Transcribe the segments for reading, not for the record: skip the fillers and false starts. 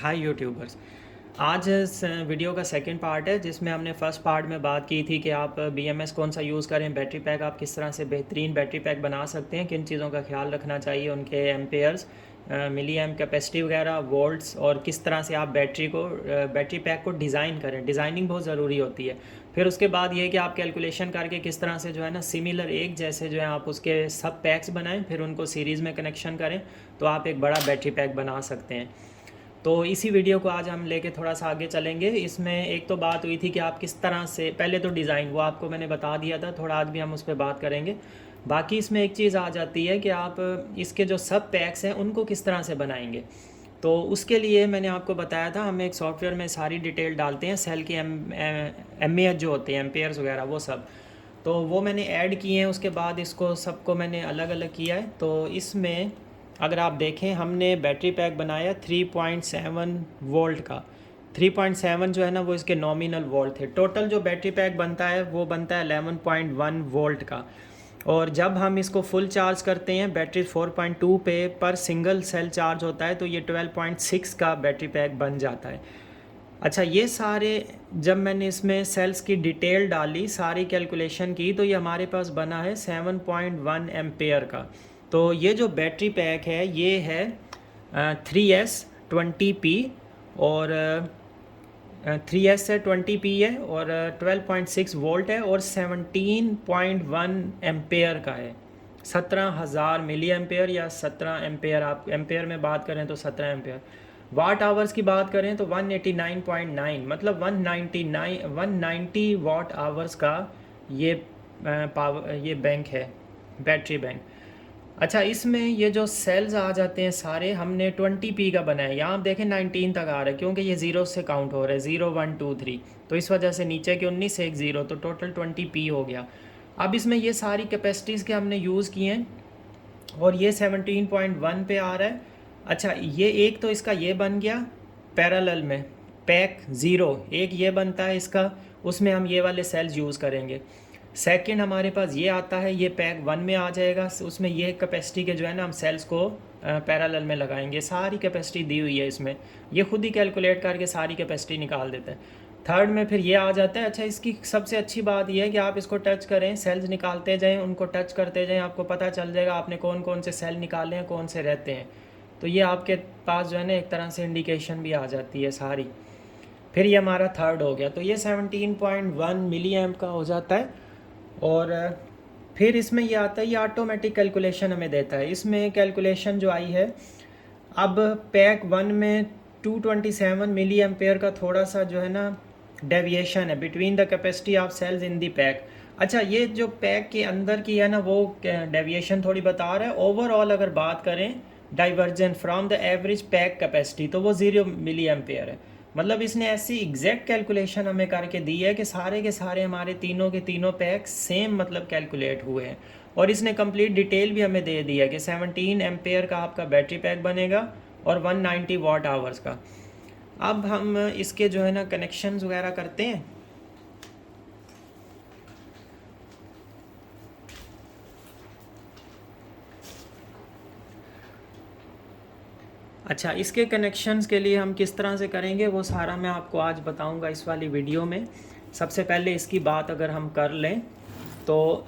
हाय YouTubers. आज इस video का सेकंड पार्ट है जिसमें हमने फर्स्ट पार्ट में बात की थी कि आप बीएमएस कौन सा यूज़ करें, बैटरी पैक आप किस तरह से बेहतरीन बैटरी पैक बना सकते हैं, किन चीज़ों का ख्याल रखना चाहिए, उनके एम्पेयर्स, मिली एम कैपेसिटी वगैरह, वोल्ट्स, और किस तरह से आप बैटरी पैक को डिज़ाइन करें। डिज़ाइनिंग बहुत ज़रूरी होती है। फिर उसके बाद ये कि आप कैलकुलेशन करके किस तरह से जो है ना सिमिलर एक जैसे जो है आप उसके सब पैक्स बनाएं, फिर उनको सीरीज़ में कनेक्शन करें तो आप एक बड़ा बैटरी पैक बना सकते हैं। तो इसी वीडियो को आज हम लेके थोड़ा सा आगे चलेंगे। इसमें एक तो बात हुई थी कि आप किस तरह से, पहले तो डिज़ाइन वो आपको मैंने बता दिया था, थोड़ा आज भी हम उस पर बात करेंगे। बाकी इसमें एक चीज़ आ जाती है कि आप इसके जो सब पैक्स हैं उनको किस तरह से बनाएंगे। तो उसके लिए मैंने आपको बताया था, हम एक सॉफ्टवेयर में सारी डिटेल डालते हैं, सेल के एम ए जो होते हैं, एम्पेयर्स वगैरह वो सब, तो वो मैंने ऐड किए हैं। उसके बाद इसको सबको मैंने अलग अलग किया है। तो इसमें अगर आप देखें, हमने बैटरी पैक बनाया 3.7 वोल्ट का। 3.7 जो है ना वो इसके नॉमिनल वोल्ट थे। टोटल जो बैटरी पैक बनता है वो बनता है 11.1 वोल्ट का। और जब हम इसको फुल चार्ज करते हैं बैटरी 4.2 पे पर सिंगल सेल चार्ज होता है तो ये 12.6 का बैटरी पैक बन जाता है। अच्छा, ये सारे जब मैंने इसमें सेल्स की डिटेल डाली, सारी कैलकुलेशन की, तो ये हमारे पास बना है 7.1 एम्पेयर का। तो ये जो बैटरी पैक है ये है 3S20P, और 3S है, 20P है, और 12.6 वोल्ट है, और 17.1 एम्पेयर का है। 17,000 मिली एम्पेयर या 17 एम्पेयर, आप एम्पेयर में बात करें तो 17 एम्पेयर। वाट आवर्स की बात करें तो 189.9, मतलब 190 वाट आवर्स का ये पावर, ये बैंक है, बैटरी बैंक। अच्छा, इसमें ये जो सेल्स आ जाते हैं सारे हमने 20P का बनाया है। यहाँ आप देखें 19 तक आ रहा है क्योंकि ये ज़ीरो से काउंट हो रहा है, 0 1 2 3, तो इस वजह से नीचे के 19 से एक ज़ीरो, तो टोटल 20P हो गया। अब इसमें ये सारी कैपेसिटीज़ के हमने यूज़ किए हैं और ये 17.1 पे आ रहा है। अच्छा, ये एक तो इसका ये बन गया पैरेलल में, पैक ज़ीरो एक ये बनता है इसका, उसमें हम ये वाले सेल्स यूज़ करेंगे। सेकंड हमारे पास ये आता है, ये पैक 1 में आ जाएगा, उसमें ये कैपेसिटी के जो है ना हम सेल्स को पैरेलल में लगाएंगे। सारी कैपेसिटी दी हुई है इसमें, ये खुद ही कैलकुलेट करके सारी कैपेसिटी निकाल देता है। थर्ड में फिर ये आ जाता है। अच्छा, इसकी सबसे अच्छी बात यह है कि आप इसको टच करें, सेल्स निकालते जाएं, उनको टच करते जाएं, आपको पता चल जाएगा आपने कौन कौन से सेल निकाले हैं, कौन से रहते हैं। तो ये आपके पास जो है ना एक तरह से इंडिकेशन भी आ जाती है सारी। फिर ये हमारा थर्ड हो गया, तो ये 17.1 मिली एम्प का हो जाता है। और फिर इसमें ये आता है, ये ऑटोमेटिक कैलकुलेशन हमें देता है। इसमें कैलकुलेशन जो आई है, अब पैक 1 में 227 मिली एम्पेयर का थोड़ा सा जो है ना डेविएशन है between the capacity of cells in the pack. अच्छा, ये जो पैक के अंदर की है ना वो डेविएशन थोड़ी बता रहा है। ओवरऑल अगर बात करें diversion from the average pack capacity, तो वो 0 मिली एम्पेयर है। मतलब इसने ऐसी एग्जैक्ट कैलकुलेशन हमें करके दी है कि सारे के सारे हमारे तीनों के तीनों पैक सेम मतलब कैलकुलेट हुए हैं। और इसने कंप्लीट डिटेल भी हमें दे दी है कि 17 एम्पेयर का आपका बैटरी पैक बनेगा और 190 वाट आवर्स का। अब हम इसके जो है ना कनेक्शंस वगैरह करते हैं। अच्छा, इसके कनेक्शंस के लिए हम किस तरह से करेंगे वो सारा मैं आपको आज बताऊंगा इस वाली वीडियो में। सबसे पहले इसकी बात अगर हम कर लें तो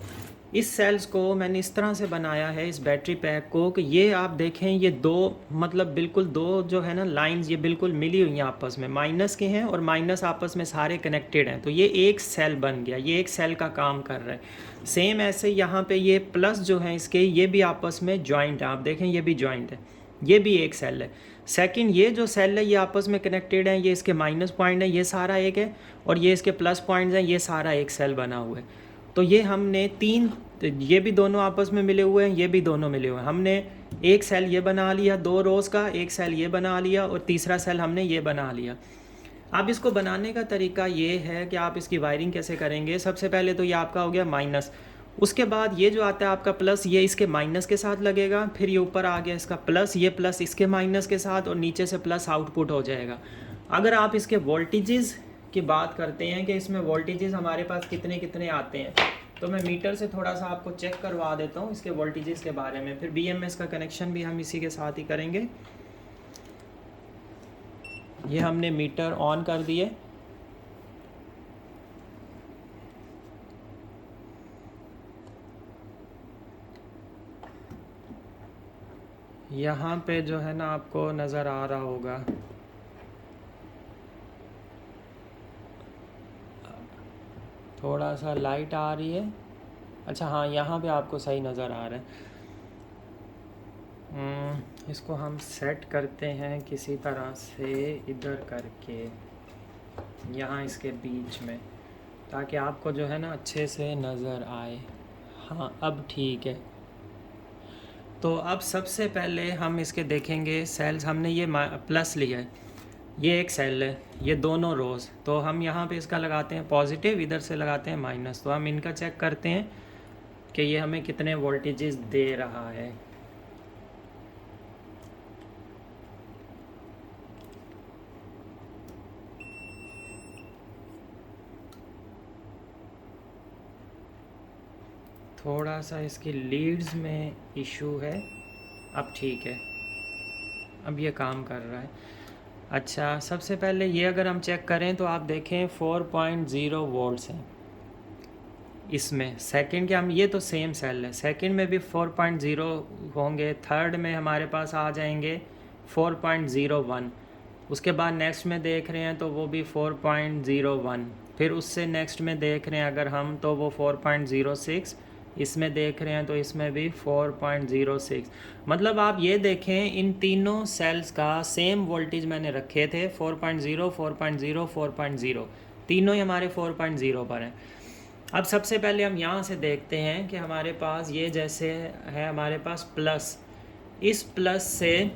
इस सेल्स को मैंने इस तरह से बनाया है, इस बैटरी पैक को, कि ये आप देखें ये दो, मतलब बिल्कुल दो जो है ना लाइंस ये बिल्कुल मिली हुई हैं आपस में, माइनस के हैं और माइनस आपस में सारे कनेक्टेड हैं, तो ये एक सेल बन गया, ये एक सेल का काम कर रहा है। सेम ऐसे यहाँ पे ये प्लस जो है इसके, ये भी आपस में जॉइंट है, आप देखें ये भी जॉइंट है, ये भी एक सेल है। सेकंड, ये जो सेल है ये आपस में कनेक्टेड है, ये इसके माइनस पॉइंट है, ये सारा एक है, और ये इसके प्लस पॉइंट्स हैं, ये सारा एक सेल बना हुआ है। तो ये हमने तीन, ये भी दोनों आपस में मिले हुए हैं, ये भी दोनों मिले हुए हैं। हमने एक सेल ये बना लिया 2 रोज़ का, एक सेल ये बना लिया, और तीसरा सेल हमने ये बना लिया। अब इसको बनाने का तरीका ये है कि आप इसकी वायरिंग कैसे करेंगे। सबसे पहले तो ये आपका हो गया माइनस, उसके बाद ये जो आता है आपका प्लस, ये इसके माइनस के साथ लगेगा, फिर ये ऊपर आ गया इसका प्लस, ये प्लस इसके माइनस के साथ, और नीचे से प्लस आउटपुट हो जाएगा। अगर आप इसके वोल्टेजेस की बात करते हैं कि इसमें वोल्टेजेस हमारे पास कितने कितने आते हैं, तो मैं मीटर से थोड़ा सा आपको चेक करवा देता हूँ इसके वोल्टेजेस के बारे में, फिर बीएमएस का कनेक्शन भी हम इसी के साथ ही करेंगे। ये हमने मीटर ऑन कर दिए। यहाँ पे जो है ना आपको नज़र आ रहा होगा, थोड़ा सा लाइट आ रही है। अच्छा हाँ, यहाँ पे आपको सही नज़र आ रहा है। इसको हम सेट करते हैं किसी तरह से इधर करके, यहाँ इसके बीच में, ताकि आपको जो है ना अच्छे से नज़र आए। हाँ अब ठीक है। तो अब सबसे पहले हम इसके देखेंगे सेल्स। हमने ये प्लस लिया है, ये एक सेल है, ये दोनों रोज़। तो हम यहाँ पे इसका लगाते हैं पॉजिटिव, इधर से लगाते हैं माइनस। तो हम इनका चेक करते हैं कि ये हमें कितने वोल्टेजेस दे रहा है। थोड़ा सा इसकी लीड्स में इशू है। अब ठीक है, अब ये काम कर रहा है। अच्छा, सबसे पहले ये अगर हम चेक करें तो आप देखें 4.0 वोल्ट्स हैं इसमें। सेकंड के हम, ये तो सेम सेल है, सेकंड में भी 4.0 होंगे, थर्ड में हमारे पास आ जाएंगे 4.01। उसके बाद नेक्स्ट में देख रहे हैं तो वो भी 4.01। फिर उससे नेक्स्ट में देख रहे हैं अगर हम, तो वो 4.06। इसमें देख रहे हैं तो इसमें भी 4.06। मतलब आप ये देखें इन तीनों सेल्स का सेम वोल्टेज मैंने रखे थे, 4.0, 4.0, 4.0, तीनों ही हमारे 4.0 पर हैं। अब सबसे पहले हम यहाँ से देखते हैं कि हमारे पास ये जैसे है, हमारे पास प्लस, इस प्लस से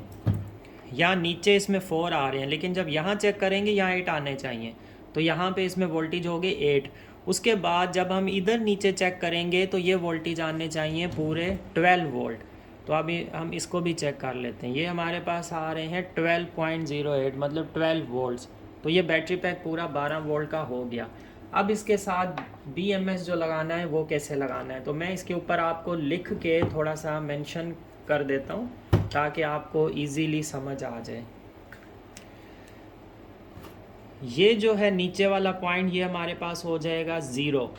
यहाँ नीचे इसमें 4 आ रहे हैं, लेकिन जब यहाँ चेक करेंगे यहाँ 8 आने चाहिए। तो यहाँ पे इसमें वोल्टेज हो गए 8। उसके बाद जब हम इधर नीचे चेक करेंगे तो ये वोल्टेज आने चाहिए पूरे 12 वोल्ट। तो अभी हम इसको भी चेक कर लेते हैं। ये हमारे पास आ रहे हैं 12.08, मतलब 12 वोल्ट्स। तो ये बैटरी पैक पूरा 12 वोल्ट का हो गया। अब इसके साथ BMS जो लगाना है वो कैसे लगाना है, तो मैं इसके ऊपर आपको लिख के थोड़ा सा मेंशन कर देता हूँ ताकि आपको इजीली समझ आ जाए। ये जो है नीचे वाला पॉइंट, ये हमारे पास हो जाएगा 0,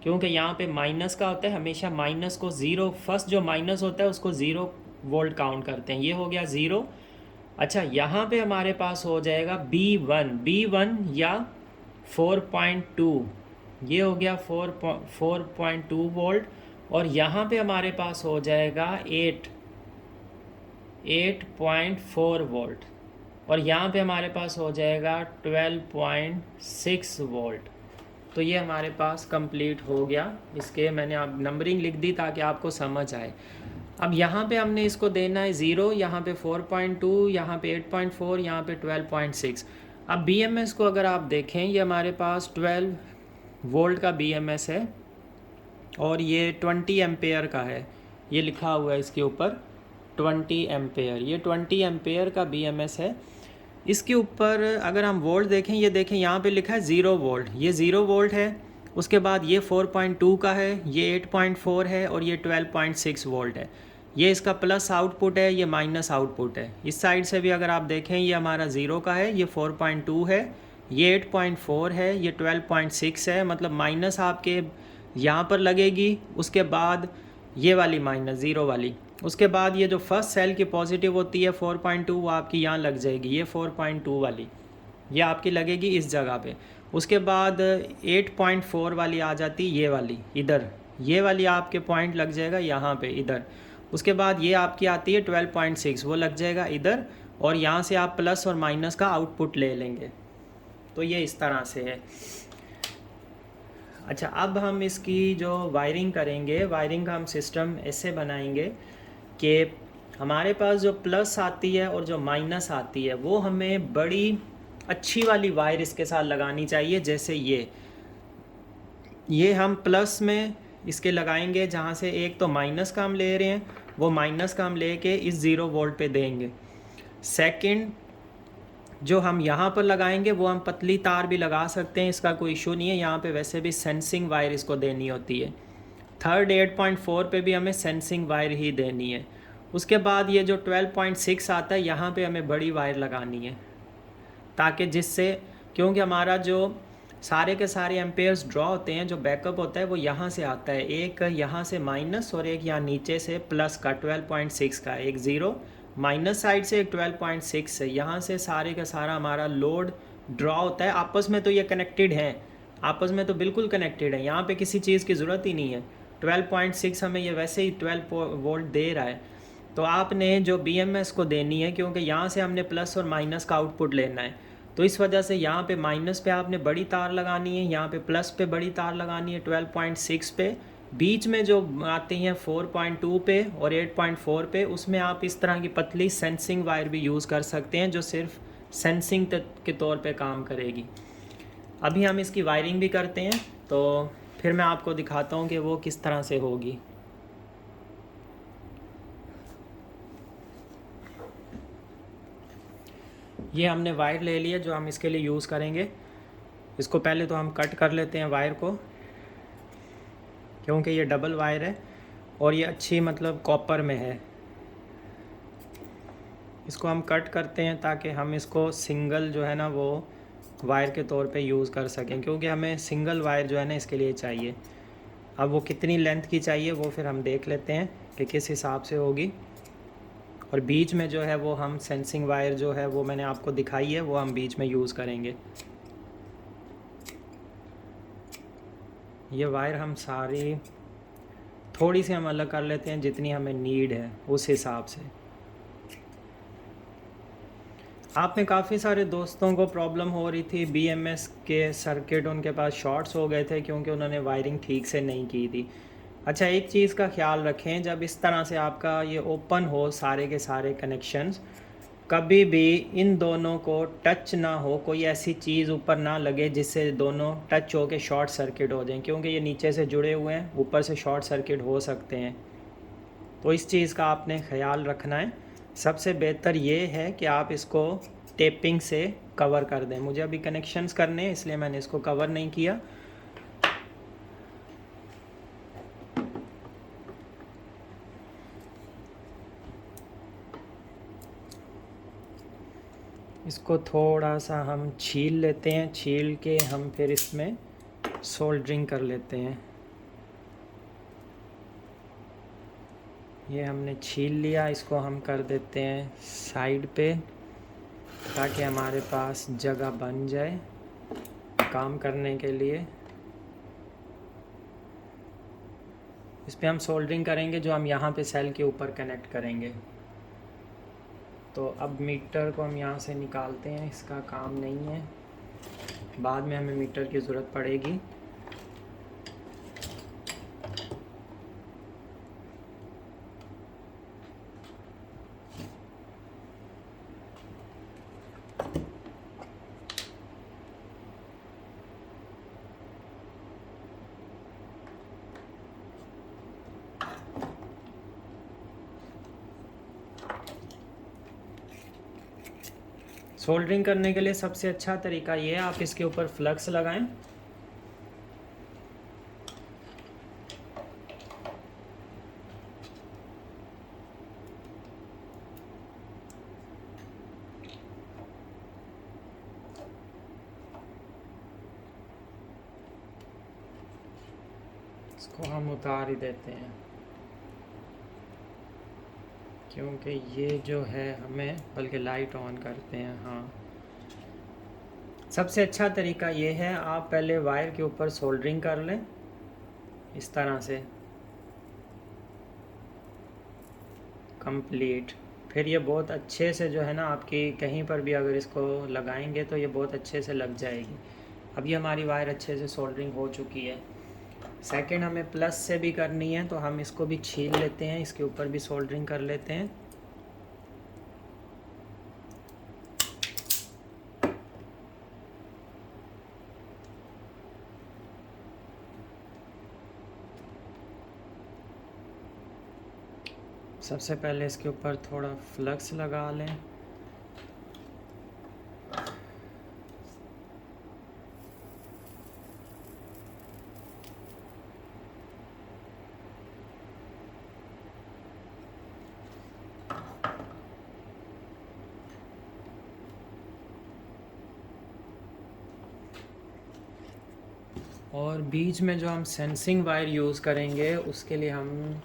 क्योंकि यहाँ पे माइनस का होता है, हमेशा माइनस को 0, फर्स्ट जो माइनस होता है उसको 0 वोल्ट काउंट करते हैं। ये हो गया 0। अच्छा, यहाँ पे हमारे पास हो जाएगा B1 या 4.2, ये हो गया 4.2 वोल्ट। और यहाँ पे हमारे पास हो जाएगा 8.4 वोल्ट। और यहाँ पे हमारे पास हो जाएगा 12.6 वोल्ट। तो ये हमारे पास कंप्लीट हो गया। इसके मैंने आप नंबरिंग लिख दी ताकि आपको समझ आए। अब यहाँ पे हमने इसको देना है 0, यहाँ पे 4.2, यहाँ पे 8.4, यहाँ पे 12.6। अब BMS को अगर आप देखें, ये हमारे पास 12 वोल्ट का BMS है और ये 20 एम्पेयर का है। ये लिखा हुआ है इसके ऊपर 20 एम्पेयर, ये 20 एम्पेयर का BMS है। इसके ऊपर अगर हम वोल्ट देखें, ये देखें यहाँ पे लिखा है 0 वोल्ट, ये 0 वोल्ट है। उसके बाद ये 4.2 का है, ये 8.4 है और ये 12.6 वोल्ट है। ये इसका प्लस आउटपुट है, ये माइनस आउटपुट है। इस साइड से भी अगर आप देखें, ये हमारा 0 का है, ये 4.2 है, ये 8.4 है, ये 12.6 है। मतलब माइनस आपके यहाँ पर लगेगी, उसके बाद ये वाली माइनस 0 वाली, उसके बाद ये जो फर्स्ट सेल की पॉजिटिव होती है 4.2, वो आपकी यहाँ लग जाएगी, ये 4.2 वाली, ये आपकी लगेगी इस जगह पे। उसके बाद 8.4 वाली आ जाती, ये वाली इधर, ये वाली आपके पॉइंट लग जाएगा यहाँ पे इधर। उसके बाद ये आपकी आती है 12.6, वो लग जाएगा इधर। और यहाँ से आप प्लस और माइनस का आउटपुट ले लेंगे। तो ये इस तरह से है। अच्छा, अब हम इसकी जो वायरिंग करेंगे, वायरिंग का हम सिस्टम ऐसे बनाएंगे कि हमारे पास जो प्लस आती है और जो माइनस आती है वो हमें बड़ी अच्छी वाली वायर इसके साथ लगानी चाहिए। जैसे ये हम प्लस में इसके लगाएंगे, जहाँ से एक तो माइनस का हम ले रहे हैं, वो माइनस का हम लेके इस 0 वोल्ट पे देंगे। सेकंड जो हम यहाँ पर लगाएंगे वो हम पतली तार भी लगा सकते हैं, इसका कोई इशू नहीं है। यहाँ पे वैसे भी सेंसिंग वायर इसको देनी होती है। थर्ड 8.4 पे भी हमें सेंसिंग वायर ही देनी है। उसके बाद ये जो 12.6 आता है, यहाँ पे हमें बड़ी वायर लगानी है। ताकि जिससे, क्योंकि हमारा जो सारे के सारे एम्पेयर्स ड्रॉ होते हैं, जो बैकअप होता है वो यहाँ से आता है, एक यहाँ से माइनस और एक यहाँ नीचे से प्लस का 12.6 का, एक ज़ीरो माइनस साइड से, एक 12.6 से, यहाँ से सारे का सारा हमारा लोड ड्रॉ होता है। आपस में तो ये कनेक्टेड हैं, आपस में तो बिल्कुल कनेक्टेड है, यहाँ पे किसी चीज़ की ज़रूरत ही नहीं है। 12.6 हमें ये वैसे ही 12 वोल्ट दे रहा है। तो आपने जो BMS को देनी है, क्योंकि यहाँ से हमने प्लस और माइनस का आउटपुट लेना है, तो इस वजह से यहाँ पे माइनस पे आपने बड़ी तार लगानी है, यहाँ पे प्लस पे बड़ी तार लगानी है 12.6 पे, बीच में जो आती हैं 4.2 पे और 8.4 पे, उसमें आप इस तरह की पतली सेंसिंग वायर भी यूज़ कर सकते हैं जो सिर्फ सेंसिंग के तौर पे काम करेगी। अभी हम इसकी वायरिंग भी करते हैं, तो फिर मैं आपको दिखाता हूँ कि वो किस तरह से होगी। ये हमने वायर ले लिया जो हम इसके लिए यूज़ करेंगे। इसको पहले तो हम कट कर लेते हैं वायर को, क्योंकि ये डबल वायर है और ये अच्छी मतलब कॉपर में है। इसको हम कट करते हैं ताकि हम इसको सिंगल जो है ना वो वायर के तौर पे यूज़ कर सकें, क्योंकि हमें सिंगल वायर जो है ना इसके लिए चाहिए। अब वो कितनी लेंथ की चाहिए वो फिर हम देख लेते हैं कि किस हिसाब से होगी। और बीच में जो है वो हम सेंसिंग वायर जो है वो मैंने आपको दिखाई है, वो हम बीच में यूज़ करेंगे। ये वायर हम सारी थोड़ी सी हम अलग कर लेते हैं, जितनी हमें नीड है उस हिसाब से। आप में काफ़ी सारे दोस्तों को प्रॉब्लम हो रही थी, BMS के सर्किट उनके पास शॉर्ट्स हो गए थे क्योंकि उन्होंने वायरिंग ठीक से नहीं की थी। अच्छा, एक चीज़ का ख्याल रखें, जब इस तरह से आपका ये ओपन हो सारे के सारे कनेक्शंस, कभी भी इन दोनों को टच ना हो, कोई ऐसी चीज़ ऊपर ना लगे जिससे दोनों टच हो के शॉर्ट सर्किट हो जाएं, क्योंकि ये नीचे से जुड़े हुए हैं, ऊपर से शॉर्ट सर्किट हो सकते हैं। तो इस चीज़ का आपने ख्याल रखना है। सबसे बेहतर ये है कि आप इसको टेपिंग से कवर कर दें। मुझे अभी कनेक्शंस करने हैं इसलिए मैंने इसको कवर नहीं किया। इसको थोड़ा सा हम छील लेते हैं, छील के हम फिर इसमें सोल्डरिंग कर लेते हैं। ये हमने छील लिया, इसको हम कर देते हैं साइड पे ताकि हमारे पास जगह बन जाए काम करने के लिए। इस पर हम सोल्डरिंग करेंगे जो हम यहाँ पे सेल के ऊपर कनेक्ट करेंगे। तो अब मीटर को हम यहाँ से निकालते हैं, इसका काम नहीं है, बाद में हमें मीटर की ज़रूरत पड़ेगी। सोल्डरिंग करने के लिए सबसे अच्छा तरीका ये है, आप इसके ऊपर फ्लक्स लगाएं। इसको हम उतार ही देते हैं क्योंकि ये जो है हमें, बल्कि लाइट ऑन करते हैं। हाँ, सबसे अच्छा तरीका ये है, आप पहले वायर के ऊपर सोल्डरिंग कर लें इस तरह से कंप्लीट। फिर ये बहुत अच्छे से जो है ना आपकी कहीं पर भी अगर इसको लगाएंगे तो ये बहुत अच्छे से लग जाएगी। अब ये हमारी वायर अच्छे से सोल्डरिंग हो चुकी है। सेकंड हमें प्लस से भी करनी है, तो हम इसको भी छील लेते हैं, इसके ऊपर भी सोल्डरिंग कर लेते हैं। सबसे पहले इसके ऊपर थोड़ा फ्लक्स लगा लें। और बीच में जो हम सेंसिंग वायर यूज़ करेंगे उसके लिए हम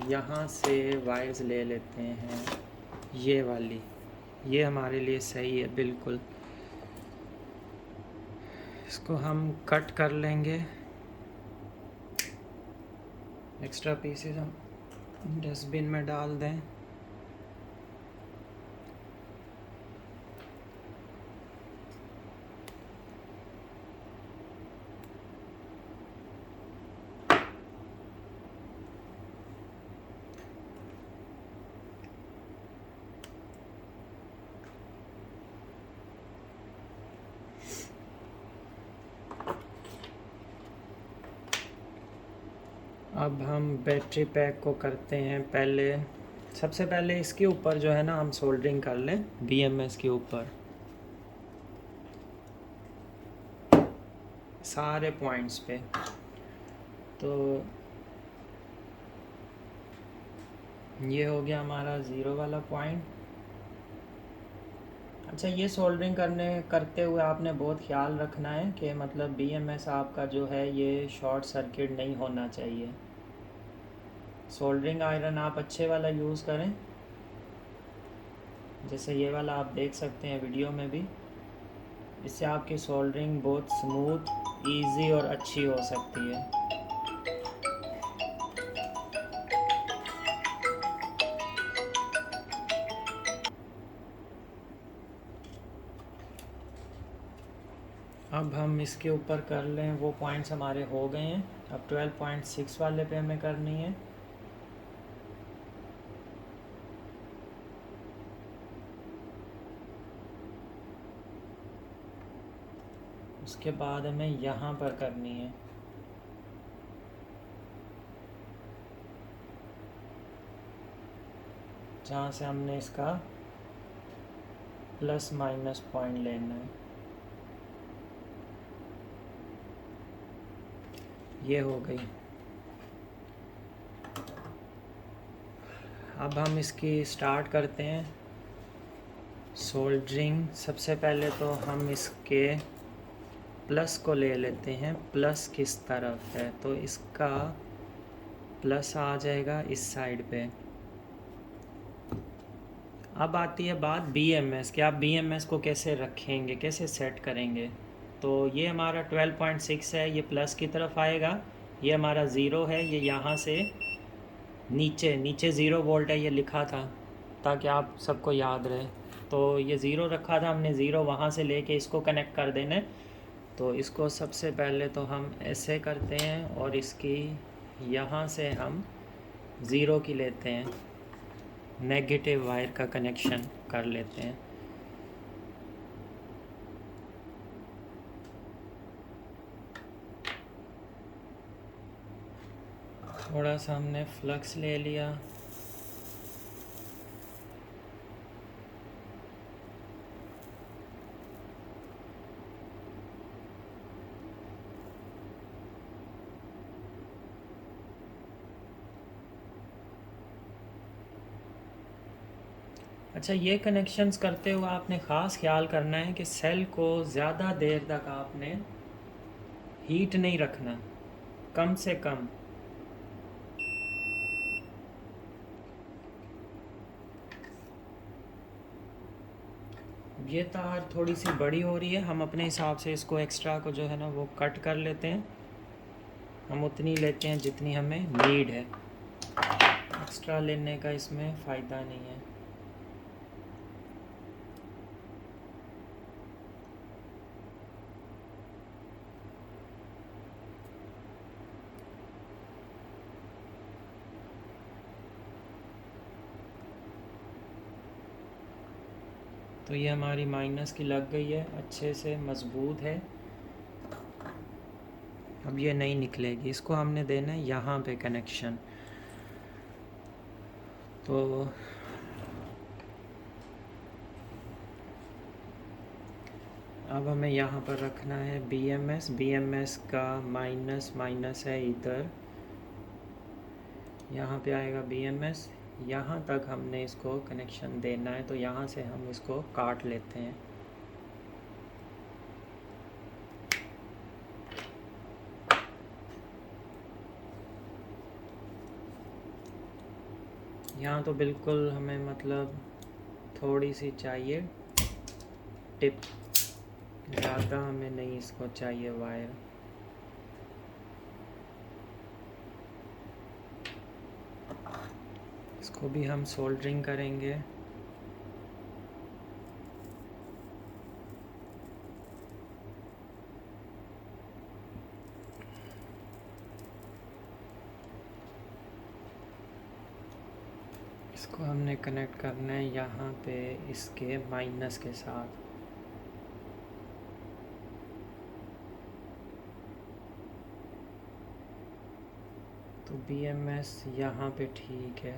यहाँ से वायर्स ले लेते हैं, ये वाली, ये हमारे लिए सही है बिल्कुल। इसको हम कट कर लेंगे, एक्स्ट्रा पीसेस हम डस्टबिन में डाल दें। अब हम बैटरी पैक को करते हैं। सबसे पहले इसके ऊपर जो है ना हम सोल्डरिंग कर लें BMS के ऊपर सारे पॉइंट्स पे। तो ये हो गया हमारा ज़ीरो वाला पॉइंट। अच्छा, ये सोल्डरिंग करते हुए आपने बहुत ख्याल रखना है कि मतलब BMS आपका जो है ये शॉर्ट सर्किट नहीं होना चाहिए। सोल्डरिंग आयरन आप अच्छे वाला यूज़ करें, जैसे ये वाला आप देख सकते हैं वीडियो में भी। इससे आपकी सोल्डरिंग बहुत स्मूथ, इजी और अच्छी हो सकती है। अब हम इसके ऊपर कर लें, वो पॉइंट्स हमारे हो गए हैं। अब 12.6 वाले पे हमें करनी है। उसके बाद हमें यहाँ पर करनी है, जहाँ से हमने इसका प्लस माइनस पॉइंट लेना है। ये हो गई। अब हम इसकी स्टार्ट करते हैं सोल्डरिंग। सबसे पहले तो हम इसके प्लस को ले लेते हैं। प्लस किस तरफ है, तो इसका प्लस आ जाएगा इस साइड पे। अब आती है बात BMS कि आप BMS को कैसे रखेंगे, कैसे सेट करेंगे। तो ये हमारा 12.6 है, ये प्लस की तरफ आएगा। ये हमारा ज़ीरो है, ये यहाँ से नीचे नीचे 0 वोल्ट है, ये लिखा था ताकि आप सबको याद रहे। तो ये ज़ीरो रखा था हमने, ज़ीरो वहाँ से लेके इसको कनेक्ट कर देना है। तो इसको सबसे पहले तो हम ऐसे करते हैं और इसकी यहाँ से हम ज़ीरो की लेते हैं, नेगेटिव वायर का कनेक्शन कर लेते हैं। थोड़ा सा हमने फ्लक्स ले लिया। अच्छा, ये कनेक्शंस करते हुए आपने ख़ास ख्याल करना है कि सेल को ज़्यादा देर तक आपने हीट नहीं रखना, कम से कम। ये तार थोड़ी सी बड़ी हो रही है, हम अपने हिसाब से इसको एक्स्ट्रा को जो है ना वो कट कर लेते हैं। हम उतनी लेते हैं जितनी हमें नीड है, एक्स्ट्रा लेने का इसमें फ़ायदा नहीं है। तो ये हमारी माइनस की लग गई है, अच्छे से मज़बूत है। अब ये नहीं निकलेगी, इसको हमने देना है यहाँ पे कनेक्शन। तो अब हमें यहाँ पर रखना है BMS का माइनस माइनस है इधर, यहाँ पे आएगा BMS। यहाँ तक हमने इसको कनेक्शन देना है, तो यहाँ से हम इसको काट लेते हैं। यहाँ तो बिल्कुल हमें मतलब थोड़ी सी चाहिए टिप, ज़्यादा हमें नहीं इसको चाहिए वायर। इसको भी हम सोल्डरिंग करेंगे। इसको हमने कनेक्ट करना है यहाँ पे इसके माइनस के साथ। तो BMS यहाँ पे ठीक है।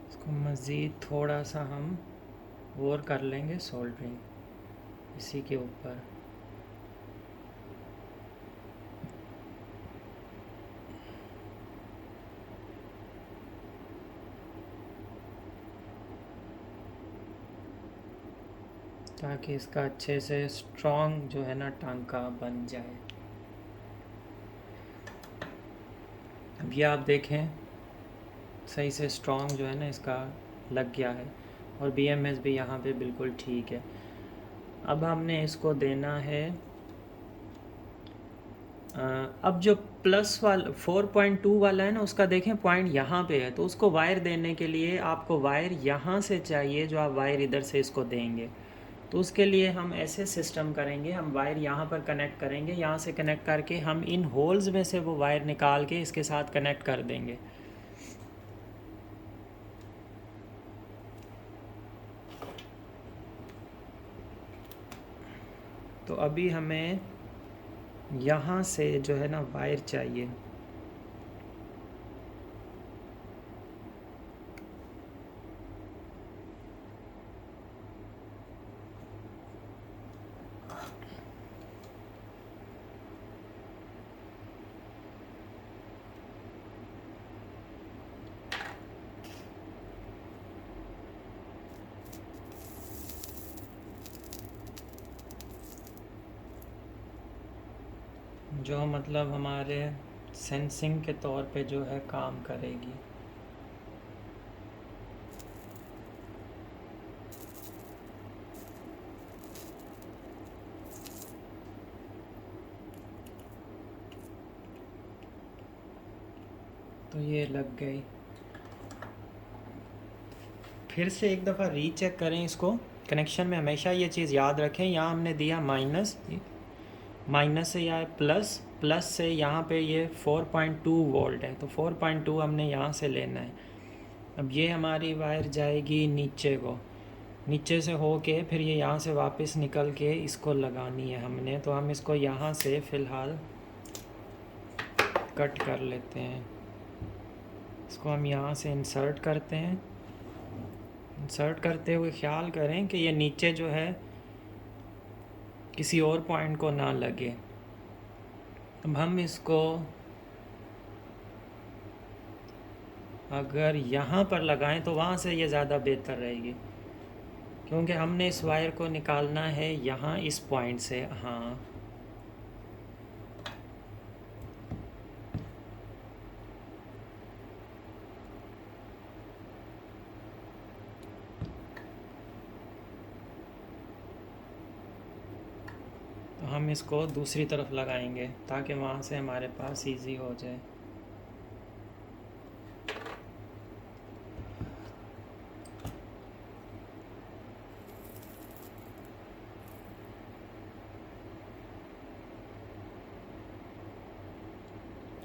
इसको मज़ीद थोड़ा सा हम और कर लेंगे सोल्डरिंग इसी के ऊपर। ताकि इसका अच्छे से स्ट्रॉन्ग जो है ना टांका बन जाए। अब ये आप देखें सही से स्ट्रॉन्ग जो है ना इसका लग गया है, और BMS भी यहाँ पे बिल्कुल ठीक है। अब हमने इसको देना है अब जो प्लस वाला 4.2 वाला है ना, उसका देखें पॉइंट यहाँ पे है, तो उसको वायर देने के लिए आपको वायर यहाँ से चाहिए, जो आप वायर इधर से इसको देंगे। तो उसके लिए हम ऐसे सिस्टम करेंगे, हम वायर यहाँ पर कनेक्ट करेंगे, यहाँ से कनेक्ट करके हम इन होल्स में से वो वायर निकाल के इसके साथ कनेक्ट कर देंगे। तो अभी हमें यहाँ से जो है ना वायर चाहिए। जो मतलब हमारे सेंसिंग के तौर पे जो है काम करेगी। तो ये लग गई। फिर से एक दफ़ा रीचेक करें इसको। कनेक्शन में हमेशा ये चीज़ याद रखें, यहाँ हमने दिया माइनस, माइनस से या प्लस, प्लस से यहाँ पे ये 4.2 वोल्ट है, तो 4.2 हमने यहाँ से लेना है। अब ये हमारी वायर जाएगी नीचे को, नीचे से हो के फिर ये यहाँ से वापस निकल के इसको लगानी है हमने। तो हम इसको यहाँ से फ़िलहाल कट कर लेते हैं। इसको हम यहाँ से इंसर्ट करते हैं। इंसर्ट करते हुए ख्याल करें कि ये नीचे जो है किसी और पॉइंट को ना लगे। अब हम इसको अगर यहाँ पर लगाएं तो वहाँ से ये ज़्यादा बेहतर रहेगी, क्योंकि हमने इस वायर को निकालना है यहाँ इस पॉइंट से। हाँ, तो हम इसको दूसरी तरफ लगाएंगे ताकि वहाँ से हमारे पास इजी हो जाए।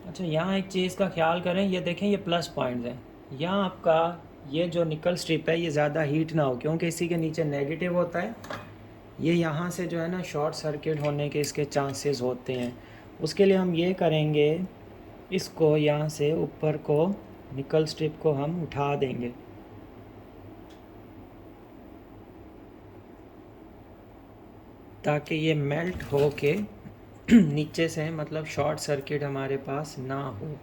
अच्छा, यहाँ एक चीज़ का ख्याल करें, ये देखें ये प्लस पॉइंट्स हैं। यहाँ आपका ये जो निकल स्ट्रिप है ये ज़्यादा हीट ना हो, क्योंकि इसी के नीचे नेगेटिव होता है। ये यहाँ से जो है ना शॉर्ट सर्किट होने के इसके चांसेस होते हैं। उसके लिए हम ये करेंगे इसको यहाँ से ऊपर को निकल स्ट्रिप को हम उठा देंगे। ताकि ये मेल्ट हो के नीचे से मतलब शॉर्ट सर्किट हमारे पास ना हो।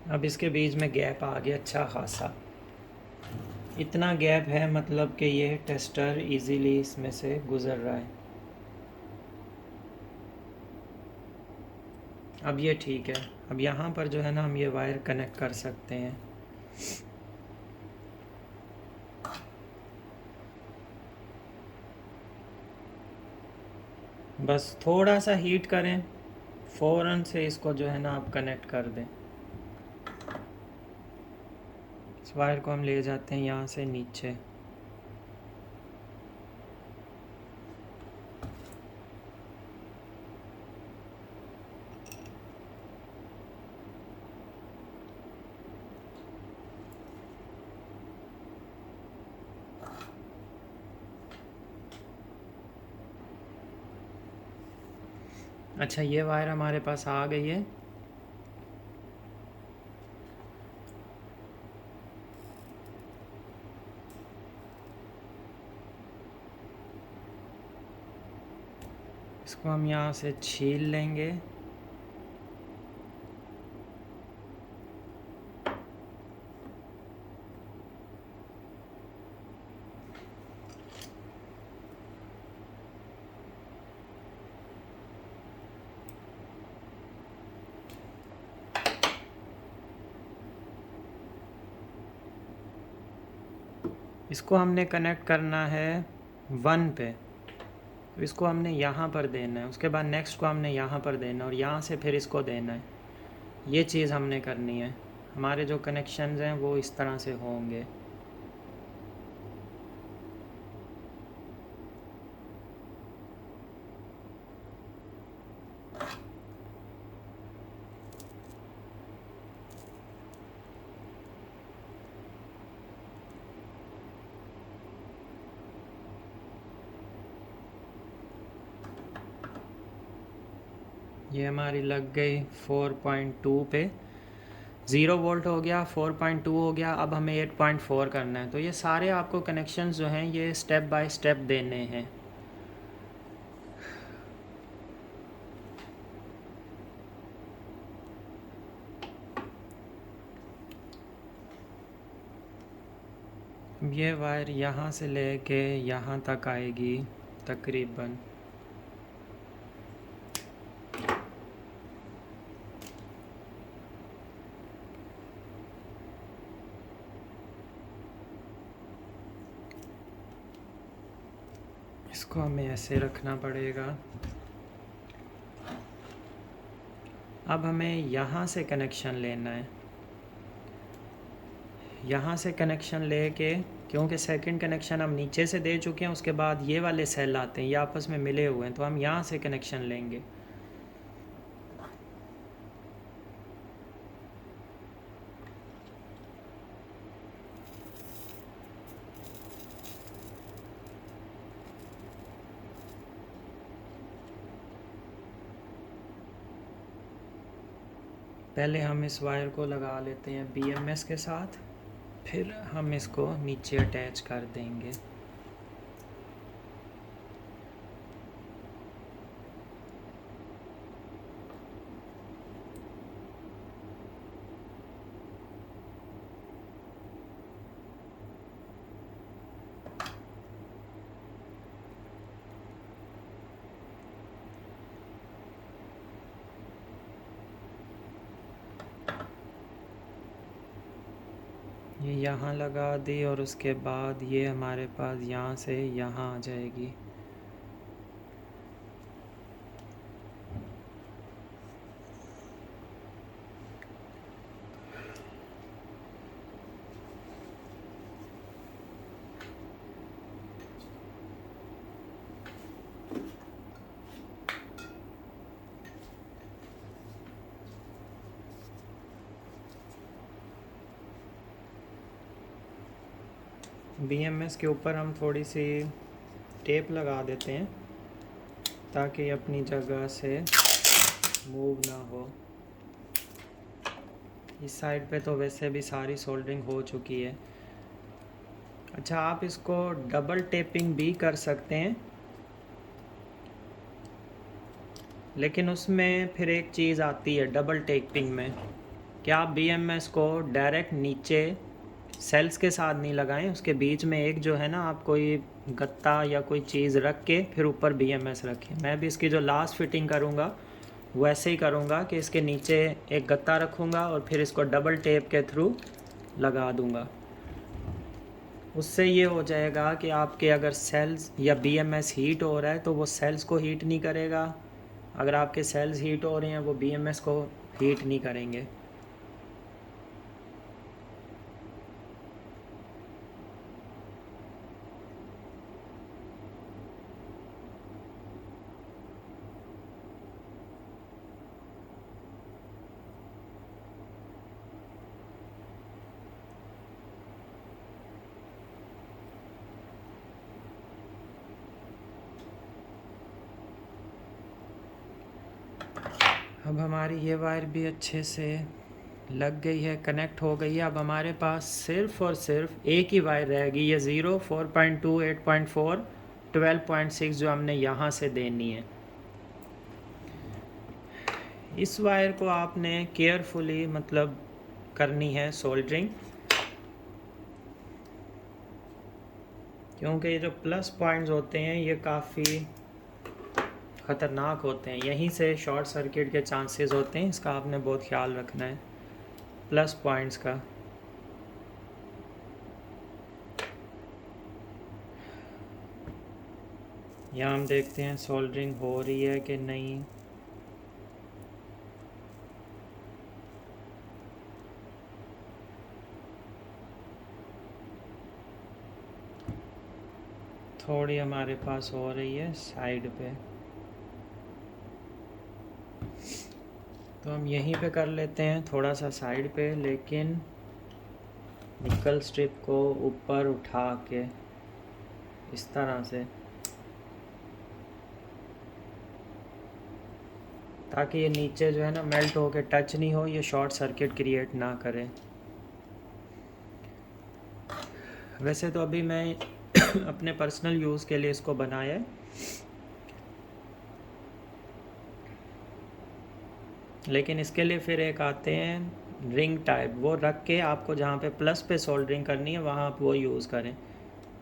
अब इसके बीच में गैप आ गया अच्छा खासा। इतना गैप है मतलब कि ये टेस्टर इजीली इसमें से गुज़र रहा है। अब ये ठीक है। अब यहाँ पर जो है ना हम ये वायर कनेक्ट कर सकते हैं। बस थोड़ा सा हीट करें, फ़ौरन से इसको जो है ना आप कनेक्ट कर दें। इस वायर को हम ले जाते हैं यहाँ से नीचे। अच्छा, ये वायर हमारे पास आ गई है। इसको हम यहाँ से छील लेंगे। इसको हमने कनेक्ट करना है 1 पे। तो इसको हमने यहाँ पर देना है, उसके बाद नेक्स्ट को हमने यहाँ पर देना है और यहाँ से फिर इसको देना है। ये चीज़ हमने करनी है। हमारे जो कनेक्शंस हैं वो इस तरह से होंगे। ये हमारी लग गई 4.2 पे। 0 वोल्ट हो गया, 4.2 हो गया। अब हमें 8.4 करना है। तो ये सारे आपको कनेक्शंस जो हैं ये स्टेप बाय स्टेप देने हैं। अब ये वायर यहाँ से लेके यहाँ तक आएगी तकरीबन। इसको हमें ऐसे रखना पड़ेगा। अब हमें यहाँ से कनेक्शन लेना है। यहाँ से कनेक्शन लेके, क्योंकि सेकंड कनेक्शन हम नीचे से दे चुके हैं, उसके बाद ये वाले सेल आते हैं, ये आपस में मिले हुए हैं, तो हम यहाँ से कनेक्शन लेंगे। पहले हम इस वायर को लगा लेते हैं BMS के साथ, फिर हम इसको नीचे अटैच कर देंगे। ये यहाँ लगा दी और उसके बाद ये हमारे पास यहाँ से यहाँ आ जाएगी। BMS के ऊपर हम थोड़ी सी टेप लगा देते हैं ताकि अपनी जगह से मूव ना हो। इस साइड पे तो वैसे भी सारी सोल्डरिंग हो चुकी है। अच्छा, आप इसको डबल टेपिंग भी कर सकते हैं, लेकिन उसमें फिर एक चीज़ आती है डबल टेपिंग में कि आप BMS को डायरेक्ट नीचे सेल्स के साथ नहीं लगाएं, उसके बीच में एक जो है ना, आप कोई गत्ता या कोई चीज़ रख के फिर ऊपर BMS रखें। मैं भी इसकी जो लास्ट फिटिंग करूँगा वैसे ही करूँगा कि इसके नीचे एक गत्ता रखूँगा और फिर इसको डबल टेप के थ्रू लगा दूँगा। उससे ये हो जाएगा कि आपके अगर सेल्स या BMS हीट हो रहा है तो वो सेल्स को हीट नहीं करेगा, अगर आपके सेल्स हीट हो रहे हैं वो BMS को हीट नहीं करेंगे। अब हमारी ये वायर भी अच्छे से लग गई है, कनेक्ट हो गई है। अब हमारे पास सिर्फ़ और सिर्फ एक ही वायर रहेगी, ये 0, 4.2, 8.4, 12.6 जो हमने यहाँ से देनी है। इस वायर को आपने केयरफुली मतलब करनी है सोल्डरिंग, क्योंकि ये जो प्लस पॉइंट्स होते हैं ये काफ़ी ख़तरनाक होते हैं, यहीं से शॉर्ट सर्किट के चांसेस होते हैं। इसका आपने बहुत ख्याल रखना है प्लस पॉइंट्स का। यहाँ हम देखते हैं सोल्डरिंग हो रही है कि नहीं। थोड़ी हमारे पास हो रही है साइड पे, तो हम यहीं पे कर लेते हैं थोड़ा सा साइड पे, लेकिन निकल स्ट्रिप को ऊपर उठा के इस तरह से, ताकि ये नीचे जो है ना मेल्ट होके टच नहीं हो, ये शॉर्ट सर्किट क्रिएट ना करे। वैसे तो अभी मैं अपने पर्सनल यूज़ के लिए इसको बनाया है, लेकिन इसके लिए फिर एक आते हैं रिंग टाइप, वो रख के आपको जहाँ पे प्लस पे सोल्डरिंग करनी है वहाँ आप वो यूज़ करें,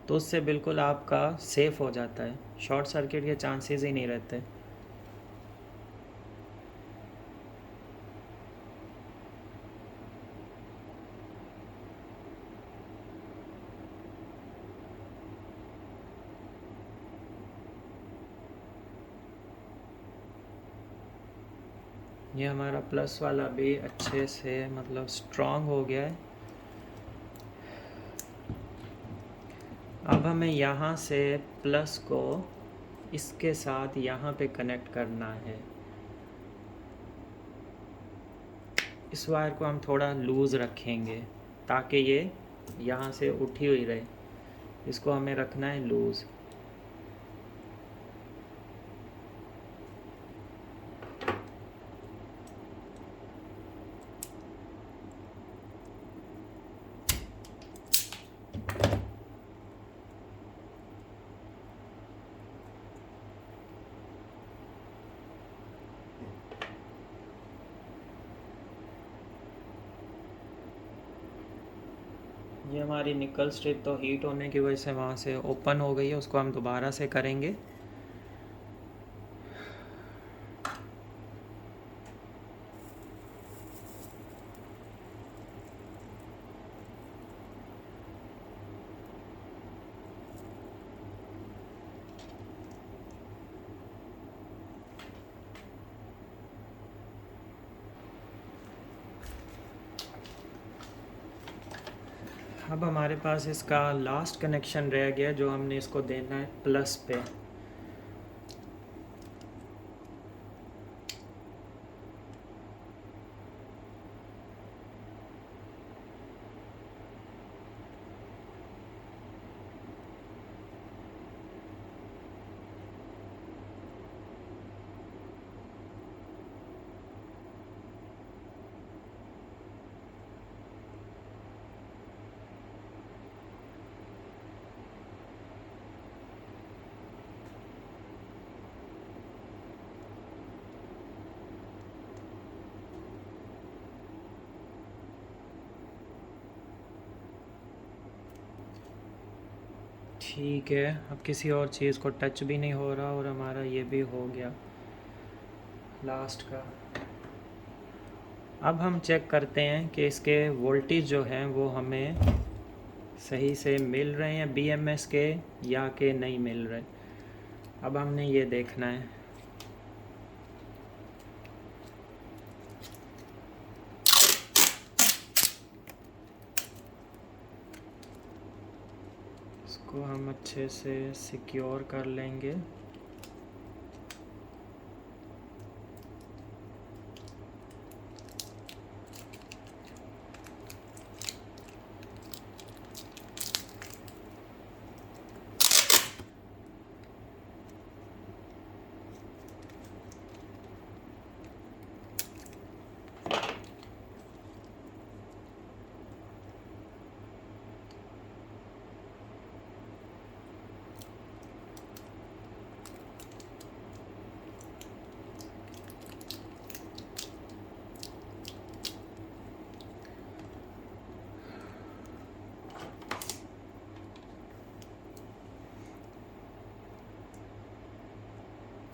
तो उससे बिल्कुल आपका सेफ़ हो जाता है, शॉर्ट सर्किट के चांसेस ही नहीं रहते। ये हमारा प्लस वाला भी अच्छे से मतलब स्ट्रॉन्ग हो गया है। अब हमें यहाँ से प्लस को इसके साथ यहाँ पे कनेक्ट करना है। इस वायर को हम थोड़ा लूज़ रखेंगे ताकि ये यहाँ से उठी हुई रहे, इसको हमें रखना है लूज़। ये हमारी निकल स्ट्रिप तो हीट होने की वजह से वहाँ से ओपन हो गई है, उसको हम दोबारा से करेंगे। अब हमारे पास इसका लास्ट कनेक्शन रह गया जो हमने इसको देना है प्लस पे। ठीक है, अब किसी और चीज़ को टच भी नहीं हो रहा और हमारा ये भी हो गया लास्ट का। अब हम चेक करते हैं कि इसके वोल्टेज जो हैं वो हमें सही से मिल रहे हैं BMS के या के नहीं मिल रहे। अब हमने ये देखना है। इसको हम अच्छे से सिक्योर कर लेंगे।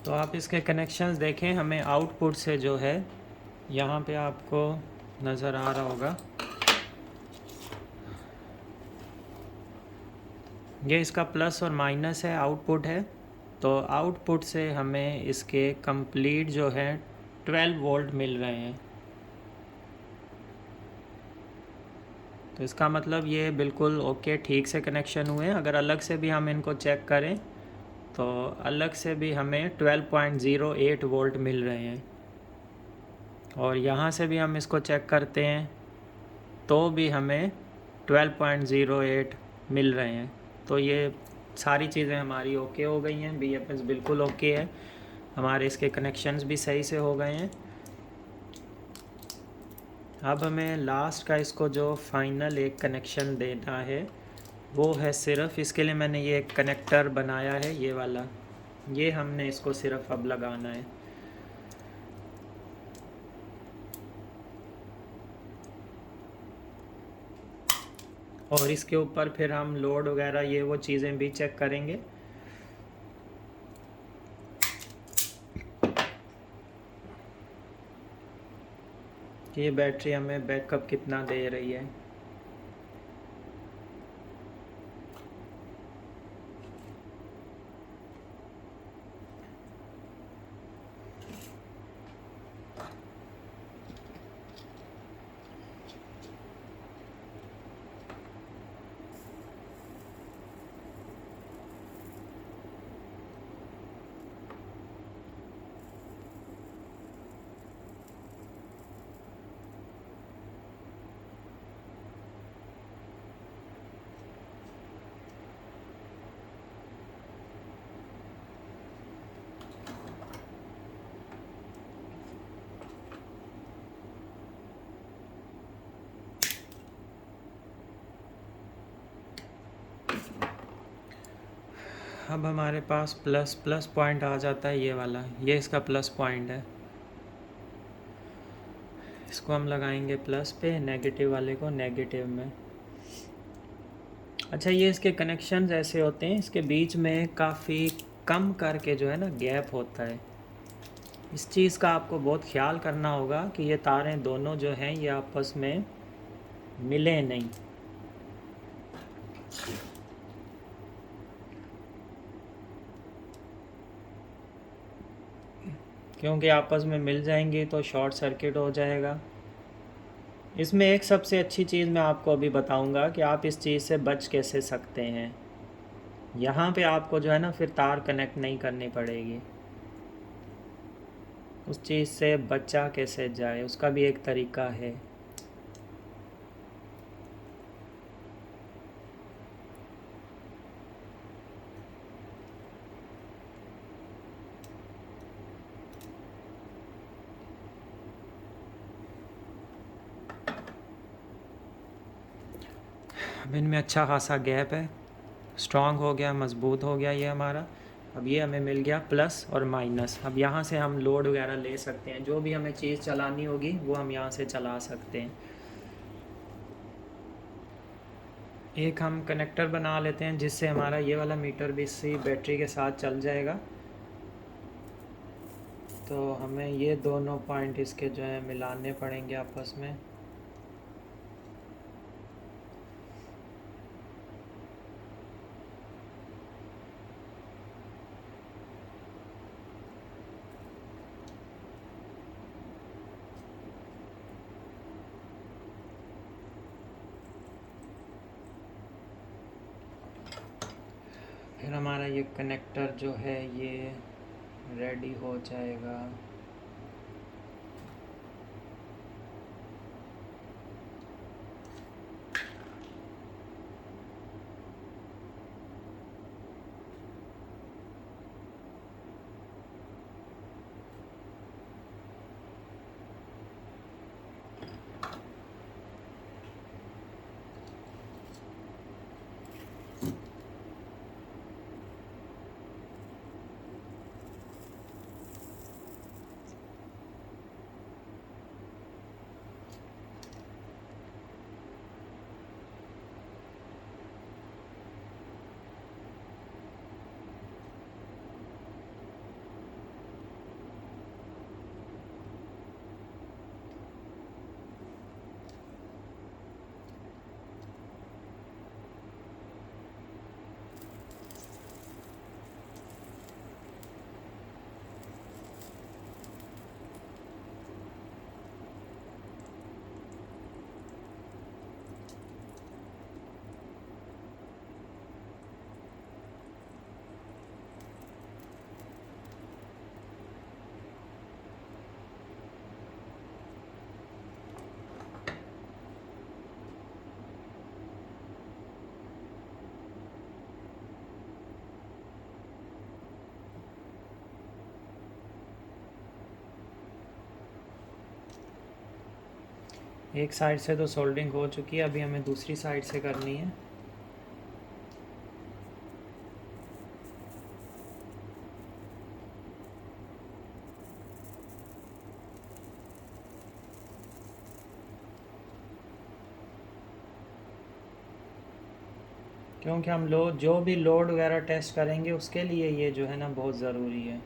तो आप इसके कनेक्शंस देखें, हमें आउटपुट से जो है यहाँ पे आपको नज़र आ रहा होगा, ये इसका प्लस और माइनस है, आउटपुट है। तो आउटपुट से हमें इसके कंप्लीट जो है 12 वोल्ट मिल रहे हैं। तो इसका मतलब ये बिल्कुल ओके, ठीक से कनेक्शन हुए हैं। अगर अलग से भी हम इनको चेक करें तो अलग से भी हमें 12.08 वोल्ट मिल रहे हैं, और यहाँ से भी हम इसको चेक करते हैं तो भी हमें 12.08 मिल रहे हैं। तो ये सारी चीज़ें हमारी ओके हो गई हैं, BMS बिल्कुल ओके है, हमारे इसके कनेक्शंस भी सही से हो गए हैं। अब हमें लास्ट का इसको जो फाइनल एक कनेक्शन देना है वो है सिर्फ, इसके लिए मैंने ये एक कनेक्टर बनाया है, ये वाला, ये हमने इसको सिर्फ अब लगाना है। और इसके ऊपर फिर हम लोड वगैरह ये वो चीज़ें भी चेक करेंगे। कि ये बैटरी हमें बैकअप कितना दे रही है। अब हमारे पास प्लस पॉइंट आ जाता है, ये वाला, ये इसका प्लस पॉइंट है। इसको हम लगाएंगे प्लस पे, नेगेटिव वाले को नेगेटिव में। अच्छा, ये इसके कनेक्शंस ऐसे होते हैं, इसके बीच में काफ़ी कम करके जो है ना गैप होता है। इस चीज़ का आपको बहुत ख्याल करना होगा कि ये तारें दोनों जो हैं ये आपस में मिले नहीं। क्योंकि आपस में मिल जाएंगी तो शॉर्ट सर्किट हो जाएगा। इसमें एक सबसे अच्छी चीज़ मैं आपको अभी बताऊंगा कि आप इस चीज़ से बच कैसे सकते हैं। यहाँ पे आपको जो है ना फिर तार कनेक्ट नहीं करनी पड़ेगी। उस चीज़ से बचा कैसे जाए उसका भी एक तरीका है। अब इनमें अच्छा खासा गैप है, स्ट्रॉन्ग हो गया, मज़बूत हो गया ये हमारा। अब ये हमें मिल गया प्लस और माइनस। अब यहाँ से हम लोड वगैरह ले सकते हैं, जो भी हमें चीज़ चलानी होगी वो हम यहाँ से चला सकते हैं। एक हम कनेक्टर बना लेते हैं जिससे हमारा ये वाला मीटर भी इसी बैटरी के साथ चल जाएगा। तो हमें ये दोनों पॉइंट इसके जो है मिलाने पड़ेंगे आपस में। फिर हमारा ये कनेक्टर जो है ये रेडी हो जाएगा। एक साइड से तो सोल्डरिंग हो चुकी है, अभी हमें दूसरी साइड से करनी है। क्योंकि हम जो भी लोड वगैरह टेस्ट करेंगे उसके लिए ये जो है ना बहुत ज़रूरी है।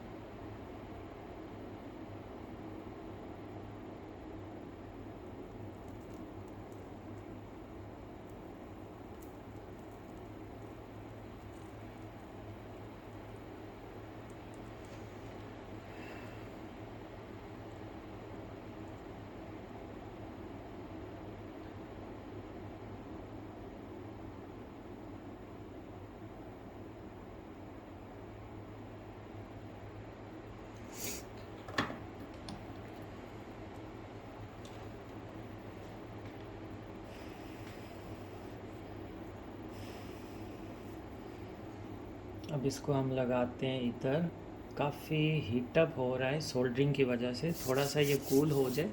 अब इसको हम लगाते हैं इधर। काफ़ी हीटअप हो रहा है सोल्डरिंग की वजह से, थोड़ा सा ये कूल हो जाए